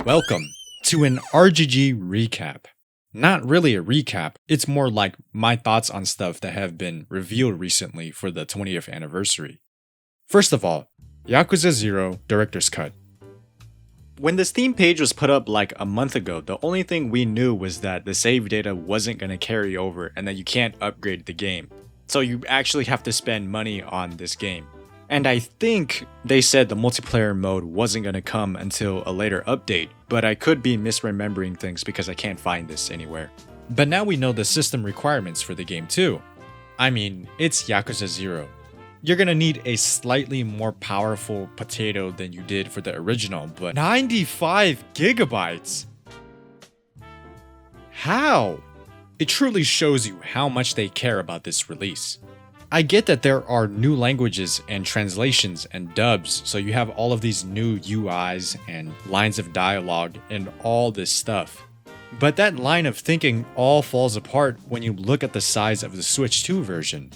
Welcome to an RGG recap. Not really a recap, it's more like my thoughts on stuff that have been revealed recently for the 20th anniversary. First of all, Yakuza 0 Director's Cut. When the Steam page was put up like a month ago, the only thing we knew was that the save data wasn't going to carry over and that you can't upgrade the game. So you actually have to spend money on this game. And I think they said the multiplayer mode wasn't going to come until a later update, but I could be misremembering things because I can't find this anywhere. But now we know the system requirements for the game too. I mean, it's Yakuza 0. You're gonna need a slightly more powerful potato than you did for the original, but 95 gigabytes? How? It truly shows you how much they care about this release. I get that there are new languages and translations and dubs, so you have all of these new UIs and lines of dialogue and all this stuff. But that line of thinking all falls apart when you look at the size of the Switch 2 version.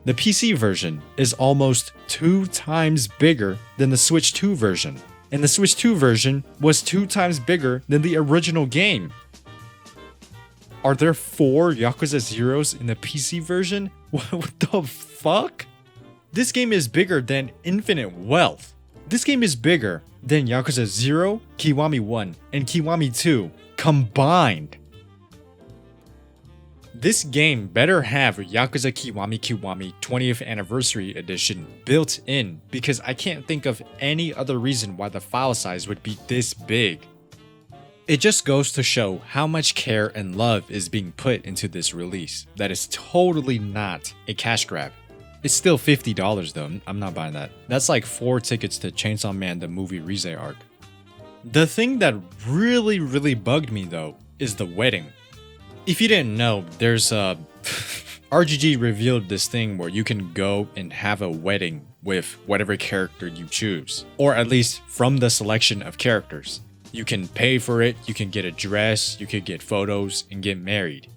The PC version is almost 2 times bigger than the Switch 2 version, and the Switch 2 version was 2 times bigger than the original game. Are there 4 Yakuza Zeros in the PC version? What the fuck? This game is bigger than Infinite Wealth. This game is bigger than Yakuza 0, Kiwami 1, and Kiwami 2 combined. This game better have Yakuza Kiwami 20th Anniversary Edition built in because I can't think of any other reason why the file size would be this big. It just goes to show how much care and love is being put into this release. That is totally not a cash grab. It's still $50 though, I'm not buying that. That's like 4 tickets to Chainsaw Man the movie Rize arc. The thing that really bugged me though is the wedding. If you didn't know, there's RGG revealed this thing where you can go and have a wedding with whatever character you choose, or at least from the selection of characters. You can pay for it, you can get a dress, you can get photos, and get married.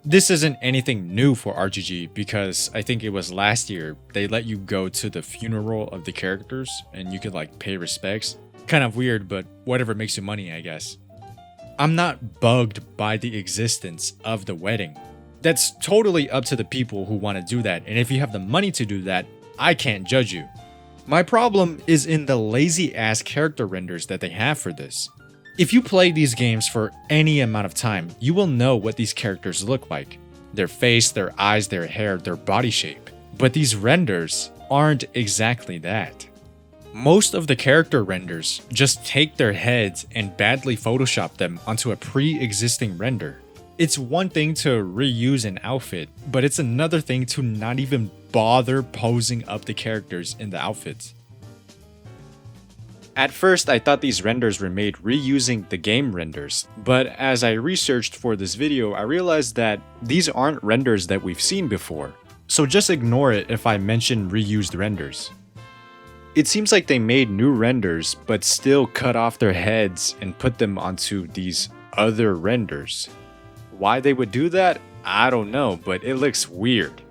This isn't anything new for RGG because I think it was last year they let you go to the funeral of the characters and you could like pay respects. Kind of weird, but whatever makes you money, I guess. I'm not bugged by the existence of the wedding. That's totally up to the people who want to do that, and if you have the money to do that, I can't judge you. My problem is in the lazy ass character renders that they have for this. If you play these games for any amount of time, you will know what these characters look like. Their face, their eyes, their hair, their body shape. But these renders aren't exactly that. Most of the character renders just take their heads and badly Photoshop them onto a pre-existing render. It's one thing to reuse an outfit, but it's another thing to not even bother posing up the characters in the outfits. At first, I thought these renders were made reusing the game renders, but as I researched for this video, I realized that these aren't renders that we've seen before. So just ignore it if I mention reused renders. It seems like they made new renders, but still cut off their heads and put them onto these other renders. Why they would do that? I don't know, but it looks weird.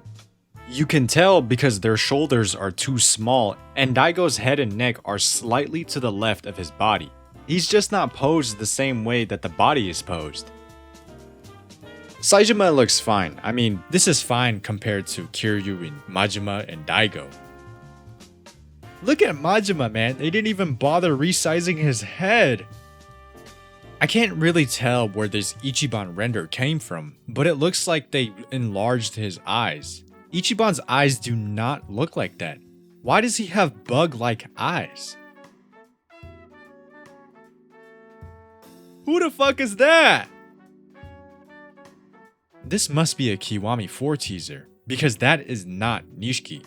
You can tell because their shoulders are too small and Daigo's head and neck are slightly to the left of his body. He's just not posed the same way that the body is posed. Saejima looks fine. I mean, this is fine compared to Kiryu and Majima and Daigo. Look at Majima, man. They didn't even bother resizing his head. I can't really tell where this Ichiban render came from, but it looks like they enlarged his eyes. Ichiban's eyes do not look like that. Why does he have bug-like eyes? Who the fuck is that? This must be a Kiwami 4 teaser, because that is not Nishiki.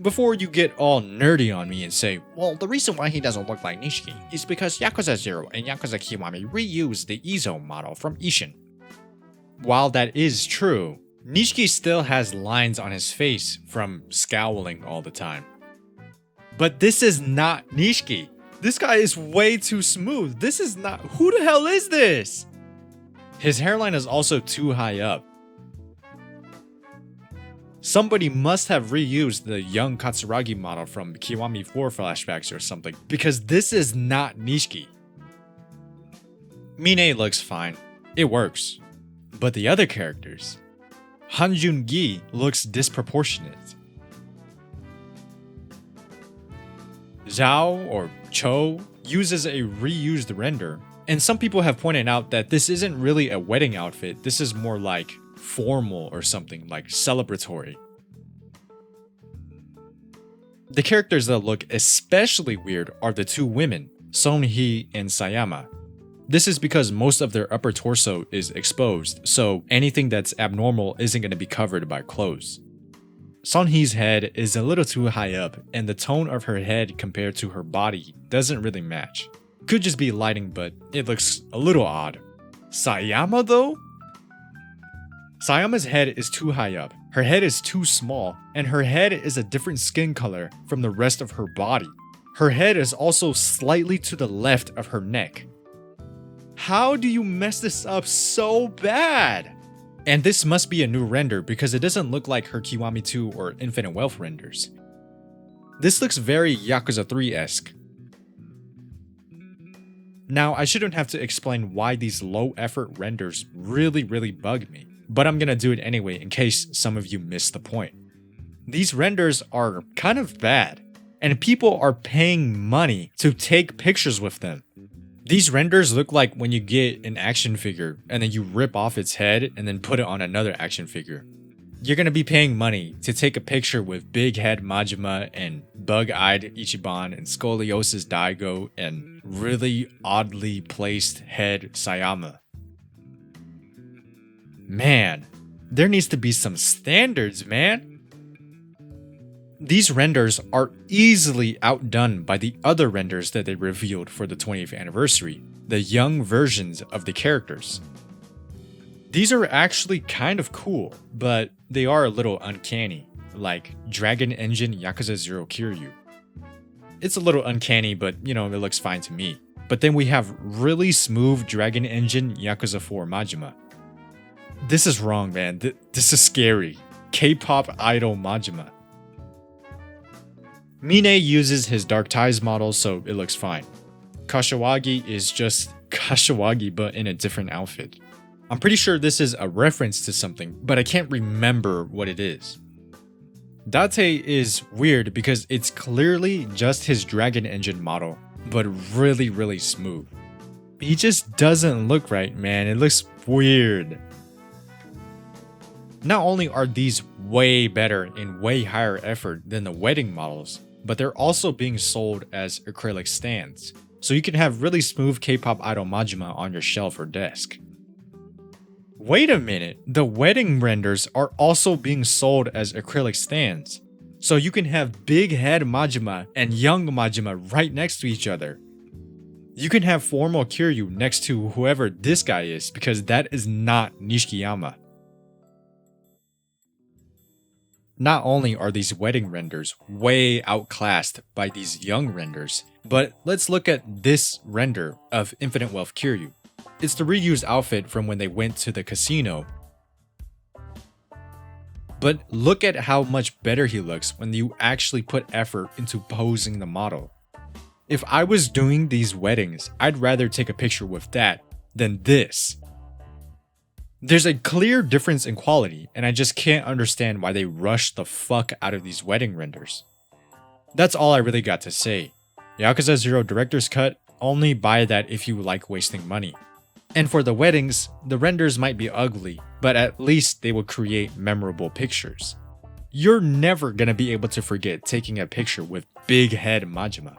Before you get all nerdy on me and say, well, the reason why he doesn't look like Nishiki is because Yakuza 0 and Yakuza Kiwami reused the Izo model from Ishin. While that is true, Nishiki still has lines on his face from scowling all the time. But this is not Nishiki. This guy is way too smooth. This is not... Who the hell is this? His hairline is also too high up. Somebody must have reused the young Katsuragi model from Kiwami 4 flashbacks or something, because this is not Nishiki. Mine looks fine. It works. But the other characters? Hanjun-gi looks disproportionate. Zhao or Cho uses a reused render, and some people have pointed out that this isn't really a wedding outfit, this is more like formal or something, like celebratory. The characters that look especially weird are the two women, Sonhee and Sayama. This is because most of their upper torso is exposed, so anything that's abnormal isn't going to be covered by clothes. Sonhee's head is a little too high up, and the tone of her head compared to her body doesn't really match. Could just be lighting, but it looks a little odd. Sayama though? Sayama's head is too high up, her head is too small, and her head is a different skin color from the rest of her body. Her head is also slightly to the left of her neck. How do you mess this up so bad? And this must be a new render because it doesn't look like her Kiwami 2 or Infinite Wealth renders. This looks very Yakuza 3-esque. Now, I shouldn't have to explain why these low effort renders really bug me, but I'm gonna do it anyway in case some of you missed the point. These renders are kind of bad, and people are paying money to take pictures with them. These renders look like when you get an action figure and then you rip off its head and then put it on another action figure. You're gonna be paying money to take a picture with big head Majima and bug-eyed Ichiban and scoliosis Daigo and really oddly placed head Sayama. Man, there needs to be some standards, man. These renders are easily outdone by the other renders that they revealed for the 20th anniversary, the young versions of the characters. These are actually kind of cool, but they are a little uncanny, like Dragon Engine Yakuza 0 Kiryu. It's a little uncanny, but it looks fine to me. But then we have really smooth Dragon Engine Yakuza 4 Majima. This is wrong, man. This is scary. K-pop idol Majima. Mine uses his Dark Ties model, so it looks fine. Kashiwagi is just Kashiwagi but in a different outfit. I'm pretty sure this is a reference to something, but I can't remember what it is. Date is weird because it's clearly just his Dragon Engine model, but really smooth. He just doesn't look right, man. It looks weird. Not only are these way better and way higher effort than the wedding models, but they're also being sold as acrylic stands, so you can have really smooth K-pop idol Majima on your shelf or desk. Wait a minute, the wedding renders are also being sold as acrylic stands, so you can have big head Majima and young Majima right next to each other. You can have formal Kiryu next to whoever this guy is because that is not Nishikiyama. Not only are these wedding renders way outclassed by these young renders, but let's look at this render of Infinite Wealth Kiryu. It's the reused outfit from when they went to the casino. But look at how much better he looks when you actually put effort into posing the model. If I was doing these weddings, I'd rather take a picture with that than this. There's a clear difference in quality, and I just can't understand why they rushed the fuck out of these wedding renders. That's all I really got to say. Yakuza 0 Director's Cut, only buy that if you like wasting money. And for the weddings, the renders might be ugly, but at least they will create memorable pictures. You're never gonna be able to forget taking a picture with big head Majima.